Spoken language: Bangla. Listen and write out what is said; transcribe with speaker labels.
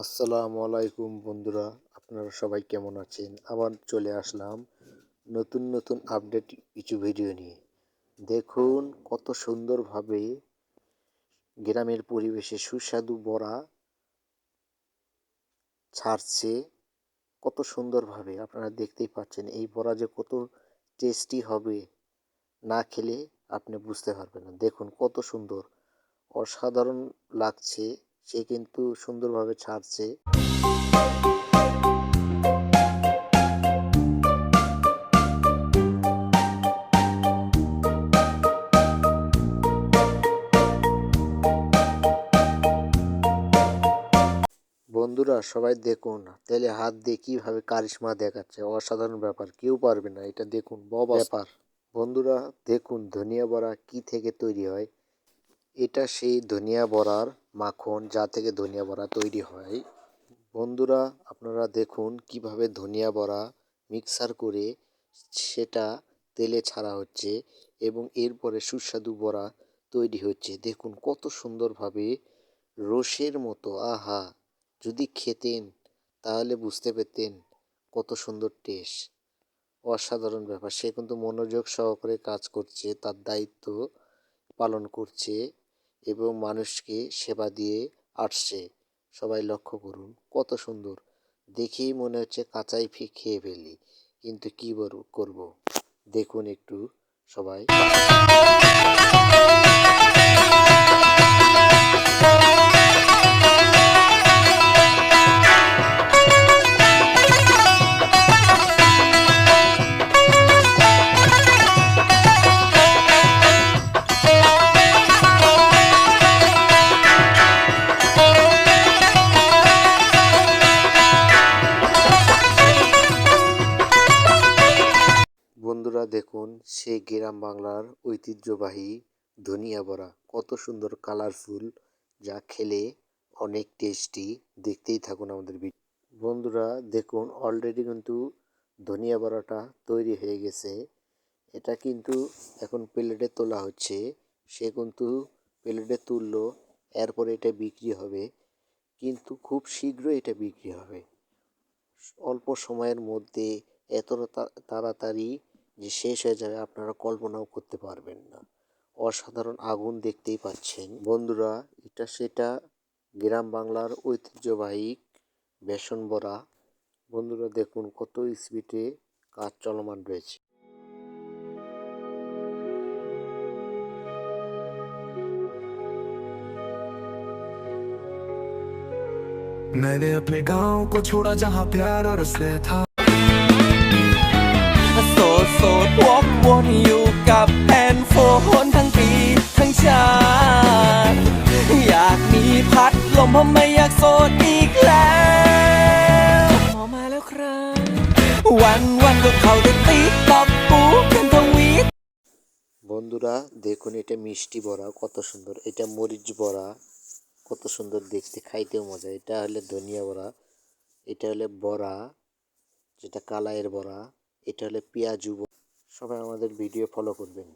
Speaker 1: আসসালামু আলাইকুম বন্ধুরা, আপনারা সবাই কেমন আছেন? আবার চলে আসলাম নতুন নতুন আপডেট কিছু ভিডিও নিয়ে। দেখুন কত সুন্দরভাবে গ্রামের পরিবেশে সুস্বাদু বড়া ছাড়ছে, কত সুন্দরভাবে আপনারা দেখতেই পাচ্ছেন। এই বড়া যে কত টেস্টি হবে, না খেলে আপনি বুঝতে পারবেন না। দেখুন কত সুন্দর, অসাধারণ লাগছে। সে কিন্তু সুন্দরভাবে ছাড়ছে। বন্ধুরা সবাই দেখুন, তেলে হাত দিয়ে কিভাবে কারিশমা দেখাচ্ছে, অসাধারণ ব্যাপার। কেউ পারবে না এটা, দেখুন ব্যাপার। বন্ধুরা দেখুন ধনিয়া বড়া কি থেকে তৈরি হয়। এটা সেই ধনিয়া বড়ার মাখন, যা থেকে ধনিয়া বড়া তৈরি হয়। বন্ধুরা আপনারা দেখুন কিভাবে ধনিয়া বড়া মিক্সার করে সেটা তেলে ছাড়া হচ্ছে এবং এরপরে সুস্বাদু বড়া তৈরি হচ্ছে। দেখুন কত সুন্দরভাবে রসের মতো, আহা! যদি খেতেন তাহলে বুঝতে পেতেন কত সুন্দর টেস্ট। অসাধারণ ব্যাপার। সে কিন্তু মনোযোগ সহকারে কাজ করছে, তার দায়িত্ব পালন করছে এবং মানুষকে সেবা দিয়ে আসছে। সবাই লক্ষ্য করুন কত সুন্দর। দেখেই মনে হচ্ছে কাঁচাই খেয়ে ফেলি, কিন্তু কি করব। দেখুন একটু সবাই। বন্ধুরা দেখুন সেই গ্রাম বাংলার ঐতিহ্যবাহী ধনিয়া বড়া, কত সুন্দর কালারফুল, যা খেলে অনেক টেস্টি। দেখতেই থাকুন আমাদের ভিডিও। বন্ধুরা দেখুন অলরেডি কিন্তু ধনিয়া বড়াটা তৈরি হয়ে গেছে। এটা কিন্তু এখন প্লেটে তোলা হচ্ছে। সে কিন্তু প্লেটে তুললো, এরপরে এটা বিক্রি হবে, কিন্তু খুব শীঘ্রই এটা বিক্রি হবে। অল্প সময়ের মধ্যে এতটা তাড়াতাড়ি যে শেষ হয়ে যাবে আপনারা কল্পনাও করতে পারবেন না। অসাধারণ আগুন দেখতেই পাচ্ছেন। বন্ধুরা এটা সেটা গ্রাম বাংলার ঐতিহ্যবাহী বেসন বড়া। বন্ধুরা দেখুন কত স্পিডে কাজ চলমান রয়েছে।
Speaker 2: मैंने अपने गांव को छोड़ा जहां प्यार और असली थाโสดโสดวกวนอยู่กับแอนโฟนทั้งปีทั้งชาติอยากมีพัดลมเพราะไม่อยากโสดอีกแล้วหมอมาแล้วครับวันก็เข้าแต่ติ๊กต็อกกูกันทวีต
Speaker 1: বন্ধুরা দেখুন এটা মিষ্টি বড়া, কত সুন্দর। এটা মরিচ বড়া, কত সুন্দর দেখতে, খাইতেও মজা। এটা হলে ধনিয়া বড়া, এটা হলে বড়া যেটা কালাইয়ের বড়া, এটা হলে পেঁয়াজু বড়া। সবাই আমাদের ভিডিও ফলো করবেন।